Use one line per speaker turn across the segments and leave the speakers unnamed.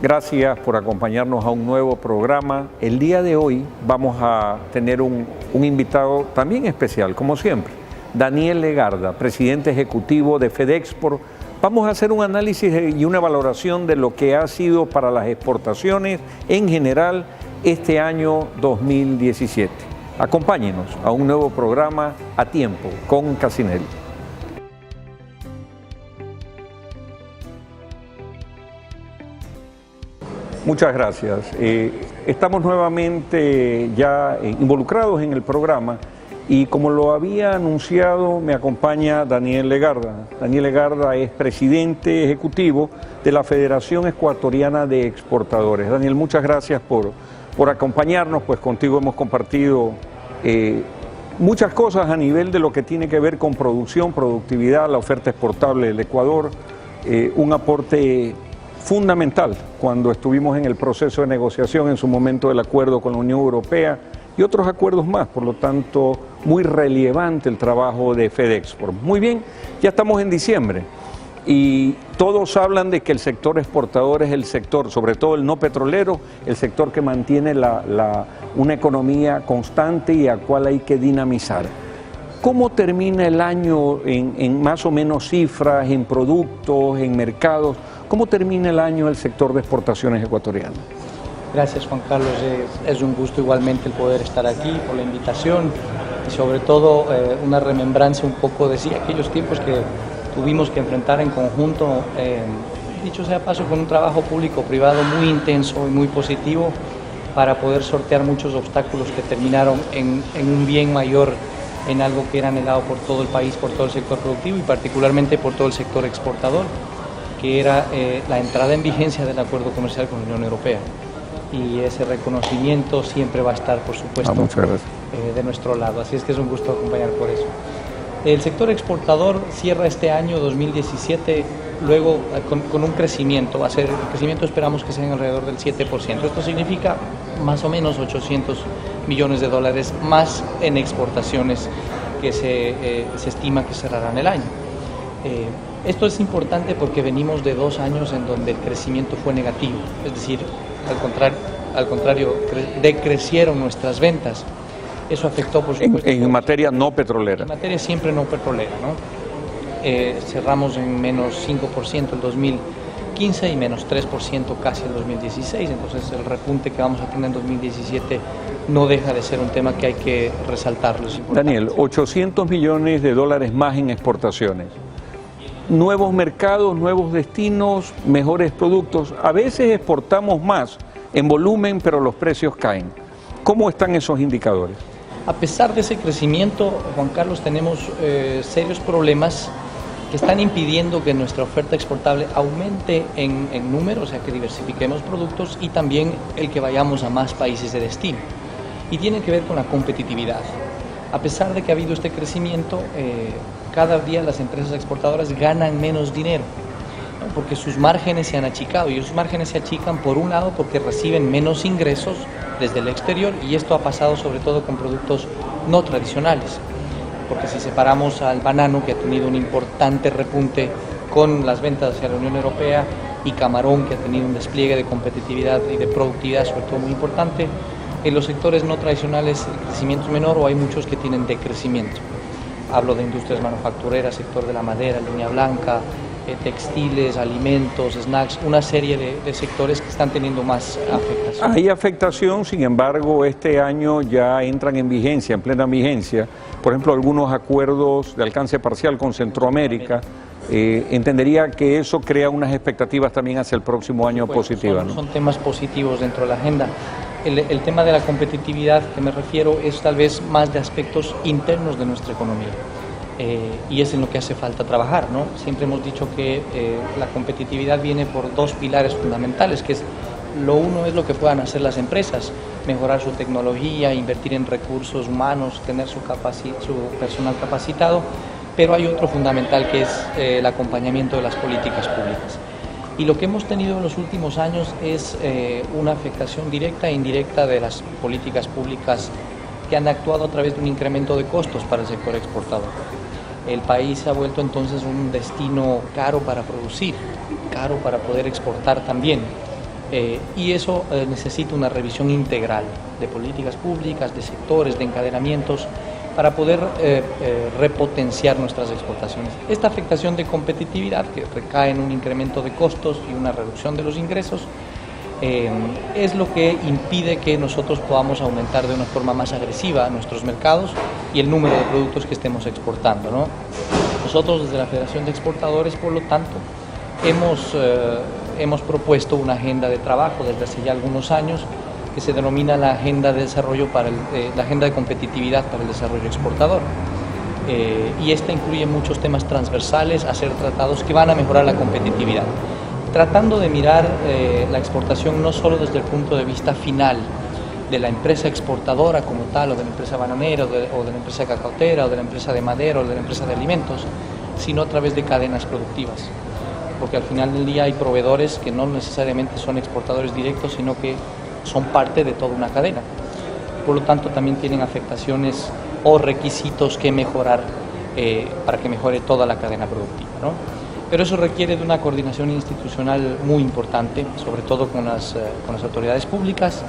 Gracias por acompañarnos a un nuevo programa. El día de hoy vamos a tener un invitado también especial, como siempre, Daniel Legarda, presidente ejecutivo de FedExport. Vamos a hacer un análisis y una valoración de lo que ha sido para las exportaciones en general este año 2017. Acompáñenos a un nuevo programa A Tiempo con Casinelli. Muchas gracias. Estamos nuevamente ya involucrados en el programa y como lo había anunciado, me acompaña Daniel Legarda. Daniel Legarda es presidente ejecutivo de la Federación Ecuatoriana de Exportadores. Daniel, muchas gracias por acompañarnos, pues contigo hemos compartido muchas cosas a nivel de lo que tiene que ver con producción, productividad, la oferta exportable del Ecuador, un aporte fundamental cuando estuvimos en el proceso de negociación en su momento del acuerdo con la Unión Europea y otros acuerdos más, por lo tanto muy relevante el trabajo de FedExport. Muy bien, ya estamos en diciembre y todos hablan de que el sector exportador es el sector, sobre todo el no petrolero, el sector que mantiene una economía constante y a cual hay que dinamizar. ¿Cómo termina el año en más o menos cifras, en productos, en mercados? ¿Cómo termina el año el sector de exportaciones ecuatoriano?
Gracias, Juan Carlos. Es un gusto igualmente el poder estar aquí, por la invitación y sobre todo una remembranza un poco de aquellos tiempos que tuvimos que enfrentar en conjunto, dicho sea paso, con un trabajo público-privado muy intenso y muy positivo para poder sortear muchos obstáculos que terminaron en un bien mayor, en algo que era anhelado por todo el país, por todo el sector productivo y particularmente por todo el sector exportador, que era la entrada en vigencia del acuerdo comercial con la Unión Europea. Y ese reconocimiento siempre va a estar, por supuesto, de nuestro lado. Así es que es un gusto acompañar por eso. El sector exportador cierra este año 2017 luego con un crecimiento. Va a ser, el crecimiento esperamos que sea alrededor del 7%. Esto significa más o menos 800 millones de dólares más en exportaciones que se estima que cerrarán el año. Esto es importante porque venimos de 2 años en donde el crecimiento fue negativo, es decir, al contrario, decrecieron nuestras ventas. Eso afectó, por supuesto.
En materia no petrolera.
En materia siempre no petrolera, ¿no? Cerramos en menos 5% el 2015 y menos 3% casi el 2016, entonces el repunte que vamos a tener en 2017 no deja de ser un tema que hay que resaltarlo.
Daniel, 800 millones de dólares más en exportaciones. Nuevos mercados, nuevos destinos, mejores productos. A veces exportamos más en volumen, pero los precios caen. ¿Cómo están esos indicadores?
A pesar de ese crecimiento, Juan Carlos, tenemos serios problemas que están impidiendo que nuestra oferta exportable aumente en número, o sea, que diversifiquemos productos y también el que vayamos a más países de destino. Y tiene que ver con la competitividad. A pesar de que ha habido este crecimiento, cada día las empresas exportadoras ganan menos dinero, ¿no? Porque sus márgenes se han achicado y esos márgenes se achican por un lado porque reciben menos ingresos desde el exterior y esto ha pasado sobre todo con productos no tradicionales, porque si separamos al banano, que ha tenido un importante repunte con las ventas hacia la Unión Europea, y camarón, que ha tenido un despliegue de competitividad y de productividad sobre todo muy importante, en los sectores no tradicionales el crecimiento es menor o hay muchos que tienen decrecimiento. Hablo de industrias manufactureras, sector de la madera, línea blanca, textiles, alimentos, snacks, una serie de sectores que están teniendo más afectación.
Hay afectación, sin embargo, este año ya entran en vigencia, en plena vigencia, por ejemplo, algunos acuerdos de alcance parcial con Centroamérica. Entendería que eso crea unas expectativas también hacia el próximo año positivas, ¿no?
Son temas positivos dentro de la agenda. El tema de la competitividad que me refiero es tal vez más de aspectos internos de nuestra economía y es en lo que hace falta trabajar, ¿no? Siempre hemos dicho que la competitividad viene por 2 pilares fundamentales, que es lo uno es lo que puedan hacer las empresas, mejorar su tecnología, invertir en recursos humanos, tener su personal capacitado, pero hay otro fundamental que es el acompañamiento de las políticas públicas. Y lo que hemos tenido en los últimos años es una afectación directa e indirecta de las políticas públicas que han actuado a través de un incremento de costos para el sector exportador. El país se ha vuelto entonces un destino caro para producir, caro para poder exportar también. y eso necesita una revisión integral de políticas públicas, de sectores, de encadenamientos, para poder repotenciar nuestras exportaciones. Esta afectación de competitividad, que recae en un incremento de costos y una reducción de los ingresos, es lo que impide que nosotros podamos aumentar de una forma más agresiva nuestros mercados y el número de productos que estemos exportando, ¿no? Nosotros desde la Federación de Exportadores, por lo tanto, hemos propuesto una agenda de trabajo desde hace ya algunos años que se denomina la agenda de desarrollo la agenda de competitividad para el desarrollo exportador. Y esta incluye muchos temas transversales a ser tratados que van a mejorar la competitividad, tratando de mirar la exportación no solo desde el punto de vista final de la empresa exportadora como tal, o de la empresa bananera, o de la empresa cacautera, o de la empresa de madera, o de la empresa de alimentos, sino a través de cadenas productivas. Porque al final del día hay proveedores que no necesariamente son exportadores directos, sino que son parte de toda una cadena. Por lo tanto, también tienen afectaciones o requisitos que mejorar para que mejore toda la cadena productiva, ¿no? Pero eso requiere de una coordinación institucional muy importante, sobre todo con las autoridades públicas,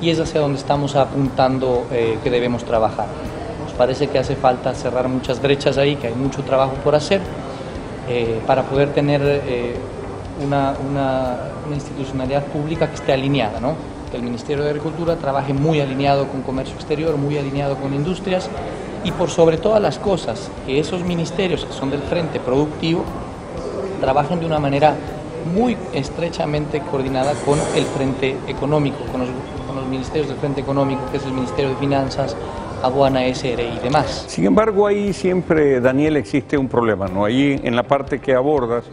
y es hacia donde estamos apuntando que debemos trabajar. Nos parece que hace falta cerrar muchas brechas ahí, que hay mucho trabajo por hacer, para poder tener una institucionalidad pública que esté alineada, ¿no? Que el Ministerio de Agricultura trabaje muy alineado con comercio exterior, muy alineado con industrias, y por sobre todas las cosas, que esos ministerios que son del frente productivo trabajen de una manera muy estrechamente coordinada con el frente económico, con los ministerios del frente económico, que es el Ministerio de Finanzas, Aduana, SRE y demás.
Sin embargo, ahí siempre, Daniel, existe un problema, ¿no? Ahí en la parte que abordas,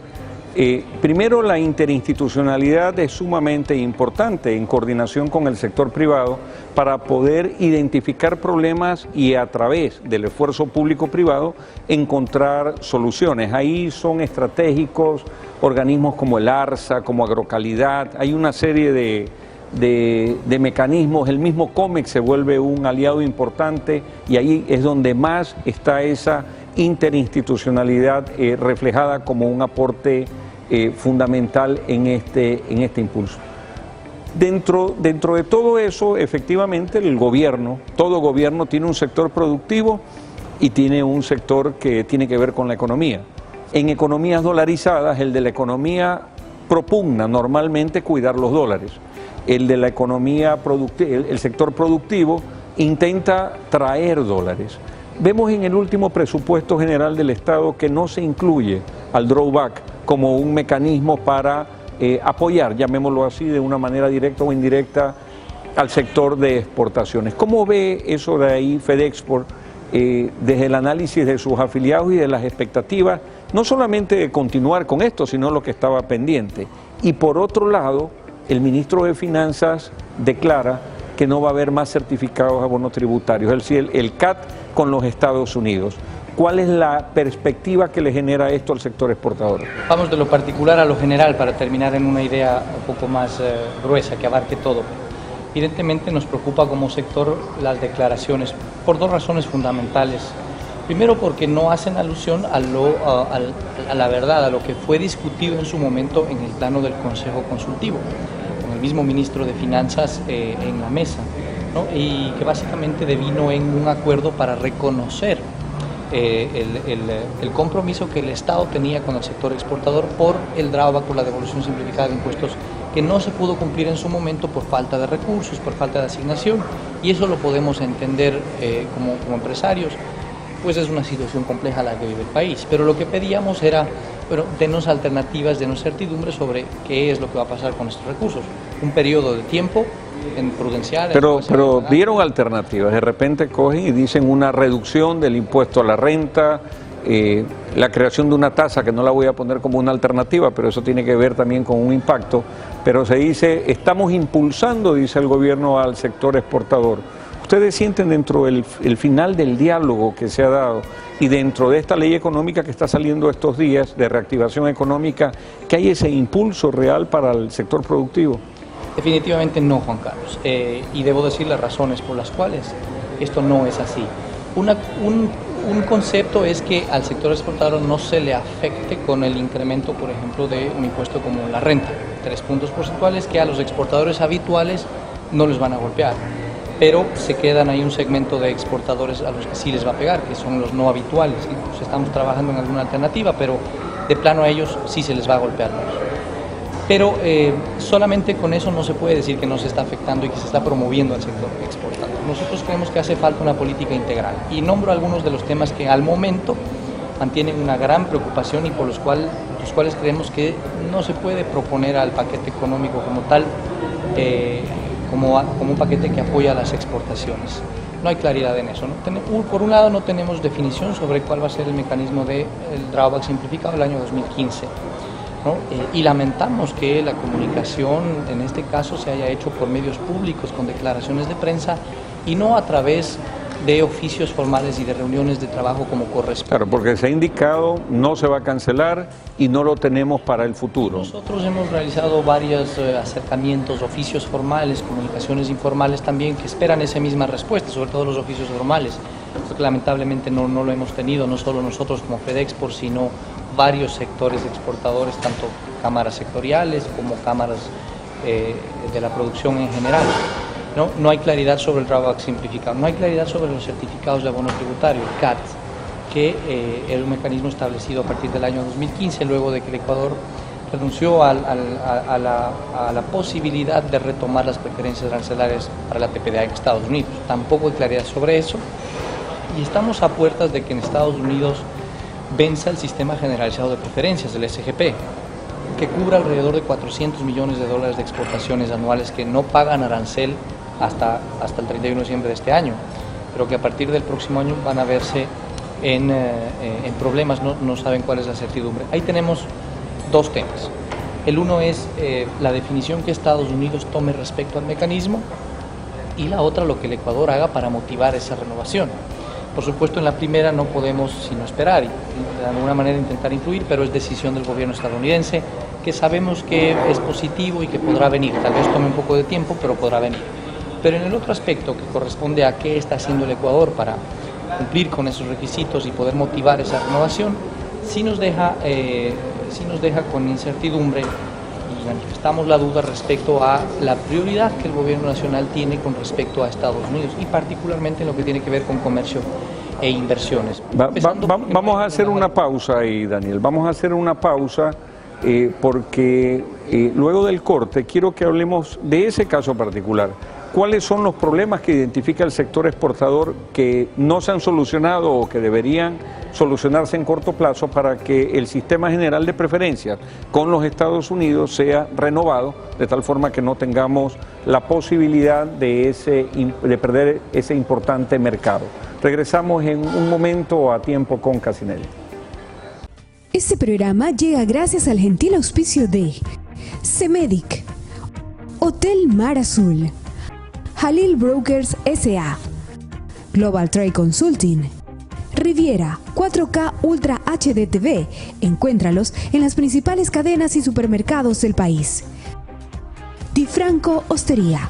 primero la interinstitucionalidad es sumamente importante en coordinación con el sector privado para poder identificar problemas y a través del esfuerzo público-privado encontrar soluciones. Ahí son estratégicos organismos como el ARSA, como Agrocalidad, hay una serie de mecanismos. El mismo COMEX se vuelve un aliado importante y ahí es donde más está esa interinstitucionalidad reflejada como un aporte fundamental en este impulso. Dentro de todo eso, efectivamente, el gobierno, todo gobierno tiene un sector productivo y tiene un sector que tiene que ver con la economía. En economías dolarizadas, el de la economía propugna normalmente cuidar los dólares. El de la economía productiva, el sector productivo, intenta traer dólares. Vemos en el último presupuesto general del Estado que no se incluye al drawback como un mecanismo para apoyar, llamémoslo así, de una manera directa o indirecta al sector de exportaciones. ¿Cómo ve eso de ahí FedExport desde el análisis de sus afiliados y de las expectativas, no solamente de continuar con esto, sino lo que estaba pendiente? Y por otro lado, el ministro de Finanzas declara que no va a haber más certificados de abonos tributarios, es decir, el CAT con los Estados Unidos. ¿Cuál es la perspectiva que le genera esto al sector exportador?
Vamos de lo particular a lo general para terminar en una idea un poco más gruesa que abarque todo. Evidentemente nos preocupa como sector las declaraciones por dos razones fundamentales. Primero, porque no hacen alusión a la verdad, a lo que fue discutido en su momento en el plano del Consejo Consultivo, con el mismo ministro de Finanzas en la mesa, ¿no? Y que básicamente devino en un acuerdo para reconocer el compromiso que el Estado tenía con el sector exportador por el drawback, por la devolución simplificada de impuestos, que no se pudo cumplir en su momento por falta de recursos, por falta de asignación, y eso lo podemos entender como empresarios. Pues es una situación compleja la que vive el país, pero lo que pedíamos era, bueno, denos alternativas, denos certidumbre sobre qué es lo que va a pasar con estos recursos. Un periodo de tiempo en prudencial.
Pero dieron alternativas, de repente cogen y dicen una reducción del impuesto a la renta, la creación de una tasa que no la voy a poner como una alternativa, pero eso tiene que ver también con un impacto, pero se dice, estamos impulsando, dice el gobierno, al sector exportador. ¿Ustedes sienten dentro del final del diálogo que se ha dado y dentro de esta ley económica que está saliendo estos días de reactivación económica, que hay ese impulso real para el sector productivo?
Definitivamente no, Juan Carlos, y debo decir las razones por las cuales esto no es así. Un concepto es que al sector exportador no se le afecte con el incremento, por ejemplo, de un impuesto como la renta, 3 puntos porcentuales, que a los exportadores habituales no les van a golpear, pero se quedan ahí un segmento de exportadores a los que sí les va a pegar, que son los no habituales. Entonces estamos trabajando en alguna alternativa, pero de plano a ellos sí se les va a golpear más. Pero solamente con eso no se puede decir que no se está afectando y que se está promoviendo al sector exportador. Nosotros creemos que hace falta una política integral y nombro algunos de los temas que al momento mantienen una gran preocupación y por los cuales creemos que no se puede proponer al paquete económico como tal, como un paquete que apoya las exportaciones. No hay claridad en eso, ¿no? Por un lado no tenemos definición sobre cuál va a ser el mecanismo del drawback simplificado del año 2015. ¿No? Y lamentamos que la comunicación en este caso se haya hecho por medios públicos con declaraciones de prensa y no a través de oficios formales y de reuniones de trabajo como corresponde.
Claro, porque se ha indicado no se va a cancelar y no lo tenemos para el futuro.
Nosotros hemos realizado varios acercamientos, oficios formales, comunicaciones informales también que esperan esa misma respuesta, sobre todo los oficios formales, porque lamentablemente no lo hemos tenido, no solo nosotros como FedExport, sino varios sectores exportadores, tanto cámaras sectoriales como cámaras de la producción en general. No hay claridad sobre el drawback simplificado, no hay claridad sobre los certificados de abono tributario, el CAT, que era un mecanismo establecido a partir del año 2015, luego de que el Ecuador renunció a la posibilidad de retomar las preferencias arancelarias para la PPDA en Estados Unidos. Tampoco hay claridad sobre eso y estamos a puertas de que en Estados Unidos venza el sistema generalizado de preferencias, el SGP, que cubre alrededor de $400 millones de exportaciones anuales que no pagan arancel hasta el 31 de diciembre de este año, pero que a partir del próximo año van a verse en problemas, no saben cuál es la certidumbre. Ahí tenemos dos temas. El uno es la definición que Estados Unidos tome respecto al mecanismo y la otra lo que el Ecuador haga para motivar esa renovación. Por supuesto, en la primera no podemos sino esperar y de alguna manera intentar influir, pero es decisión del gobierno estadounidense, que sabemos que es positivo y que podrá venir. Tal vez tome un poco de tiempo, pero podrá venir. Pero en el otro aspecto que corresponde a qué está haciendo el Ecuador para cumplir con esos requisitos y poder motivar esa renovación, sí nos deja con incertidumbre y manifestamos la duda respecto a la prioridad que el gobierno nacional tiene con respecto a Estados Unidos y particularmente en lo que tiene que ver con comercio e inversiones.
Vamos a hacer una pausa ahí, Daniel, vamos a hacer una pausa porque luego del corte quiero que hablemos de ese caso particular. ¿Cuáles son los problemas que identifica el sector exportador que no se han solucionado o que deberían solucionarse en corto plazo para que el sistema general de preferencias con los Estados Unidos sea renovado de tal forma que no tengamos la posibilidad de perder ese importante mercado? Regresamos en un momento a Tiempo con Casinelli.
Este programa llega gracias al gentil auspicio de CEMEDIC, Hotel Mar Azul, Halil Brokers S.A., Global Trade Consulting, Riviera 4K Ultra HD TV. Encuéntralos en las principales cadenas y supermercados del país. Di Franco Hostería.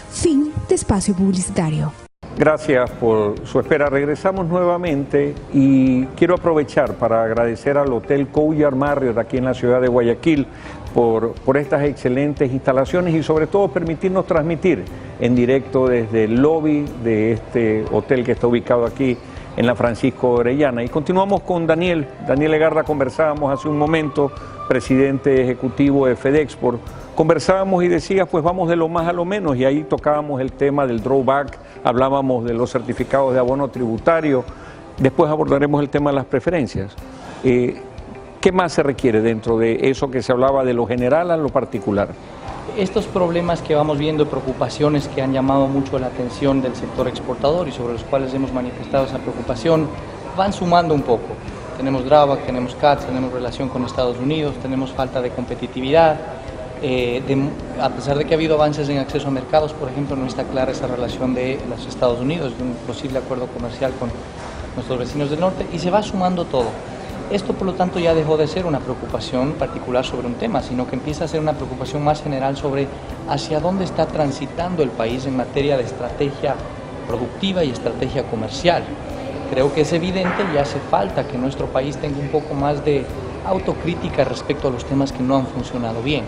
Fin de espacio publicitario.
Gracias por su espera. Regresamos nuevamente y quiero aprovechar para agradecer al Hotel Couillar Marriott aquí en la ciudad de Guayaquil por estas excelentes instalaciones y sobre todo permitirnos transmitir en directo desde el lobby de este hotel que está ubicado aquí en la Francisco Orellana. Y continuamos con Daniel Legarda. Conversábamos hace un momento, presidente ejecutivo de FedExport. Conversábamos y decías, pues vamos de lo más a lo menos, y ahí tocábamos el tema del drawback, hablábamos de los certificados de abono tributario, después abordaremos el tema de las preferencias. ¿Qué más se requiere dentro de eso que se hablaba de lo general a lo particular?
Estos problemas que vamos viendo, preocupaciones que han llamado mucho la atención del sector exportador y sobre los cuales hemos manifestado esa preocupación, van sumando un poco. Tenemos drawback, tenemos CAT, tenemos relación con Estados Unidos, tenemos falta de competitividad. A pesar de que ha habido avances en acceso a mercados, por ejemplo, no está clara esa relación de los Estados Unidos, de un posible acuerdo comercial con nuestros vecinos del norte, y se va sumando todo. Esto, por lo tanto, ya dejó de ser una preocupación particular sobre un tema, sino que empieza a ser una preocupación más general sobre hacia dónde está transitando el país en materia de estrategia productiva y estrategia comercial. creo que es evidente y hace falta que nuestro país tenga un poco más de autocrítica respecto a los temas que no han funcionado bien.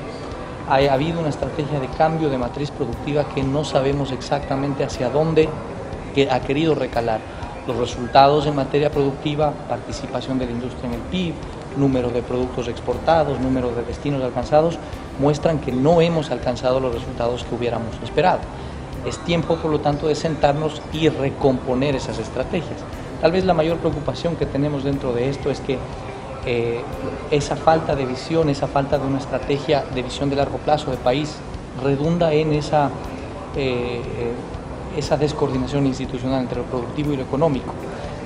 Ha habido una estrategia de cambio de matriz productiva que no sabemos exactamente hacia dónde ha querido recalar. Los resultados en materia productiva, participación de la industria en el PIB, número de productos exportados, número de destinos alcanzados, muestran que no hemos alcanzado los resultados que hubiéramos esperado. Es tiempo, por lo tanto, de sentarnos y recomponer esas estrategias. Tal vez la mayor preocupación que tenemos dentro de esto es que esa falta de visión, esa falta de una estrategia de visión de largo plazo de país redunda en esa descoordinación institucional entre lo productivo y lo económico,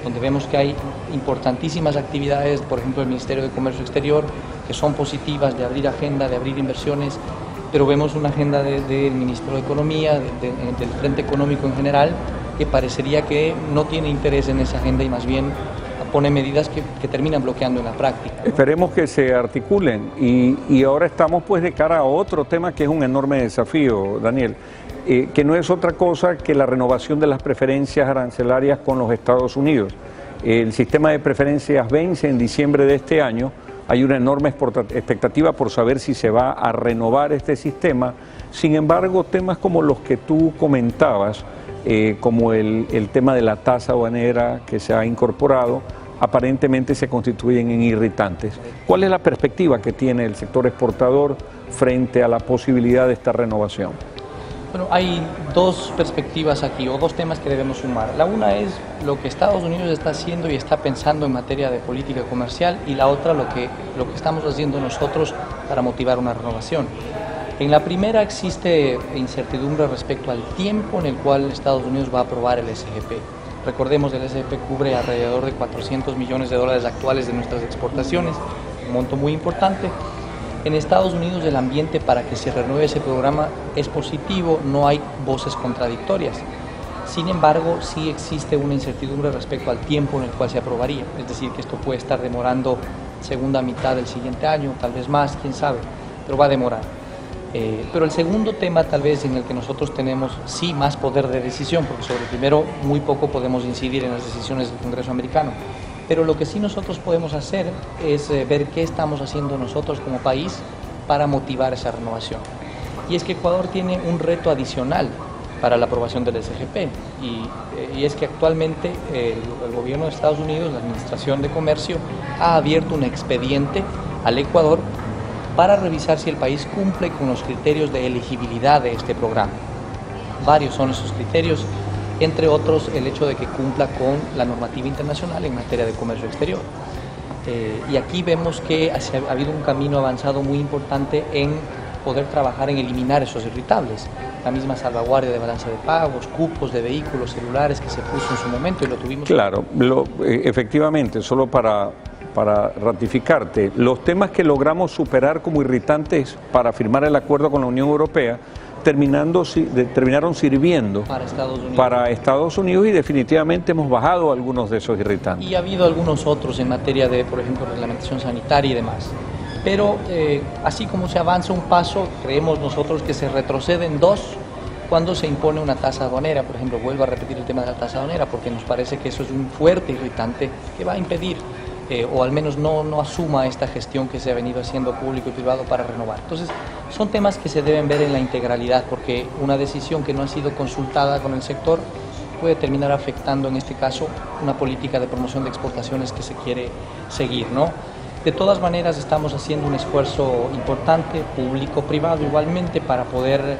donde vemos que hay importantísimas actividades, por ejemplo el Ministerio de Comercio Exterior, que son positivas, de abrir agenda, de abrir inversiones, pero vemos una agenda del Ministerio de Economía, del Frente Económico en general, que parecería que no tiene interés en esa agenda y más bien pone medidas que terminan bloqueando en la práctica, ¿no?
Esperemos que se articulen y ahora estamos pues de cara a otro tema que es un enorme desafío, Daniel, que no es otra cosa que la renovación de las preferencias arancelarias con los Estados Unidos. El sistema de preferencias vence en diciembre de este año, hay una enorme expectativa por saber si se va a renovar este sistema. Sin embargo, temas como los que tú comentabas, como el tema de la tasa aduanera que se ha incorporado, aparentemente se constituyen en irritantes. ¿Cuál es la perspectiva que tiene el sector exportador frente a la posibilidad de esta renovación?
Bueno, hay dos perspectivas aquí, o dos temas que debemos sumar. La una es lo que Estados Unidos está haciendo y está pensando en materia de política comercial, y la otra lo que estamos haciendo nosotros para motivar una renovación. En la primera existe incertidumbre respecto al tiempo en el cual Estados Unidos va a aprobar el SGP. Recordemos que el SGP cubre alrededor de $400 millones actuales de nuestras exportaciones, un monto muy importante. En Estados Unidos el ambiente para que se renueve ese programa es positivo, no hay voces contradictorias. Sin embargo, sí existe una incertidumbre respecto al tiempo en el cual se aprobaría, es decir, que esto puede estar demorando segunda mitad del siguiente año, tal vez más, quién sabe, pero va a demorar. Pero el segundo tema tal vez en el que nosotros tenemos sí más poder de decisión, porque sobre el primero muy poco podemos incidir en las decisiones del Congreso americano, pero lo que sí nosotros podemos hacer es ver qué estamos haciendo nosotros como país para motivar esa renovación. Y es que Ecuador tiene un reto adicional para la aprobación del SGP, y es que actualmente el gobierno de Estados Unidos, la Administración de Comercio, ha abierto un expediente al Ecuador para revisar si el país cumple con los criterios de elegibilidad de este programa. Varios son esos criterios, entre otros el hecho de que cumpla con la normativa internacional en materia de comercio exterior. Y aquí vemos que ha habido un camino avanzado muy importante en poder trabajar en eliminar esos irritables. La misma salvaguardia de balanza de pagos, cupos de vehículos celulares que se puso en su momento y lo tuvimos.
Claro, efectivamente, solo para ratificarte, los temas que logramos superar como irritantes para firmar el acuerdo con la Unión Europea terminaron sirviendo para Estados Unidos y definitivamente hemos bajado algunos de esos irritantes.
Y ha habido algunos otros en materia de, por ejemplo, reglamentación sanitaria y demás. Pero así como se avanza un paso, creemos nosotros que se retroceden dos cuando se impone una tasa aduanera. Por ejemplo, vuelvo a repetir el tema de la tasa aduanera porque nos parece que eso es un fuerte irritante que va a impedir o al menos no asuma esta gestión que se ha venido haciendo público y privado para renovar. Entonces, son temas que se deben ver en la integralidad, porque una decisión que no ha sido consultada con el sector puede terminar afectando, en este caso, una política de promoción de exportaciones que se quiere seguir, ¿no? De todas maneras, estamos haciendo un esfuerzo importante, público-privado igualmente, para poder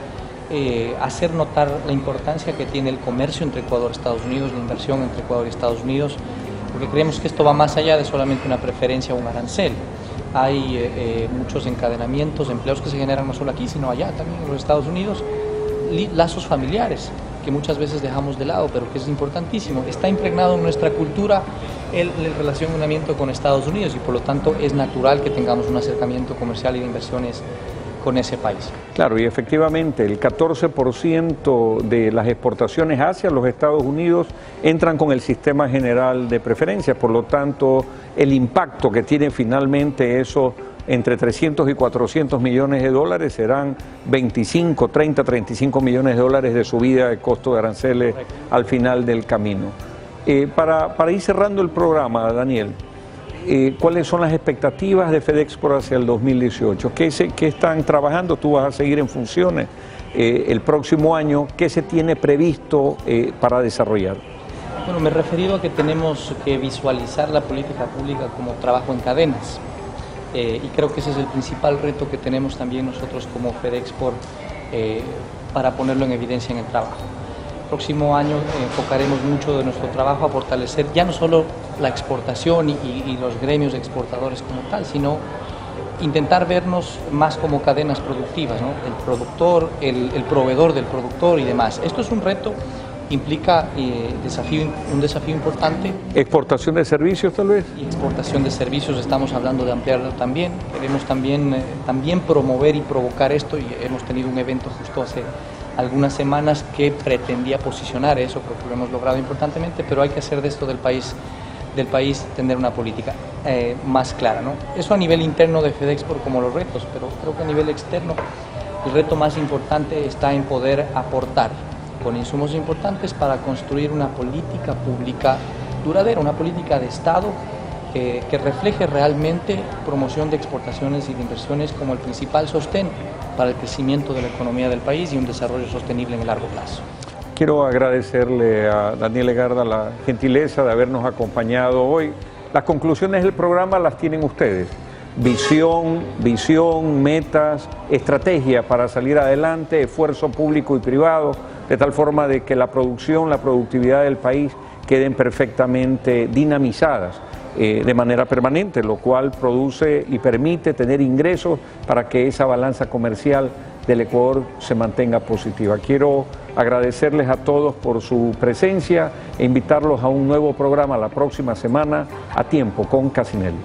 hacer notar la importancia que tiene el comercio entre Ecuador y Estados Unidos, la inversión entre Ecuador y Estados Unidos, porque creemos que esto va más allá de solamente una preferencia o un arancel. Hay muchos encadenamientos, empleos que se generan no solo aquí, sino allá también en los Estados Unidos, lazos familiares que muchas veces dejamos de lado, pero que es importantísimo. Está impregnado en nuestra cultura el relacionamiento con Estados Unidos y por lo tanto es natural que tengamos un acercamiento comercial y de inversiones con ese país.
Claro, y efectivamente el 14% de las exportaciones hacia los Estados Unidos entran con el sistema general de preferencias, por lo tanto el impacto que tiene finalmente eso entre 300 y 400 millones de dólares serán 25, 30, 35 millones de dólares de subida de costo de aranceles al final del camino. Para ir cerrando el programa, Daniel, ¿cuáles son las expectativas de FedExport hacia el 2018? ¿Qué están trabajando? Tú vas a seguir en funciones el próximo año. ¿Qué se tiene previsto para desarrollar?
Bueno, me he referido a que tenemos que visualizar la política pública como trabajo en cadenas. Y creo que ese es el principal reto que tenemos también nosotros como FedExport para ponerlo en evidencia en el trabajo. El próximo año enfocaremos mucho de nuestro trabajo a fortalecer ya no solo la exportación y los gremios exportadores como tal, sino intentar vernos más como cadenas productivas, ¿no? El productor, el proveedor del productor y demás. Esto es un reto, implica un desafío importante.
¿Exportación de servicios tal vez?
Y exportación de servicios, estamos hablando de ampliarlo también. Queremos también promover y provocar esto, y hemos tenido un evento justo hace algunas semanas que pretendía posicionar eso, creo que lo hemos logrado importantemente, pero hay que hacer de esto del país tener una política más clara, ¿no? Eso a nivel interno de FedExport como los retos, pero creo que a nivel externo el reto más importante está en poder aportar con insumos importantes para construir una política pública duradera, una política de Estado que refleje realmente promoción de exportaciones y de inversiones como el principal sostén para el crecimiento de la economía del país y un desarrollo sostenible en el largo plazo. Quiero
agradecerle a Daniel Legarda la gentileza de habernos acompañado hoy. Las conclusiones del programa las tienen ustedes. Visión, metas, estrategia para salir adelante, esfuerzo público y privado, de tal forma de que la producción, la productividad del país queden perfectamente dinamizadas de manera permanente, lo cual produce y permite tener ingresos para que esa balanza comercial del Ecuador se mantenga positiva. Quiero agradecerles a todos por su presencia e invitarlos a un nuevo programa la próxima semana, A Tiempo con Casinelli.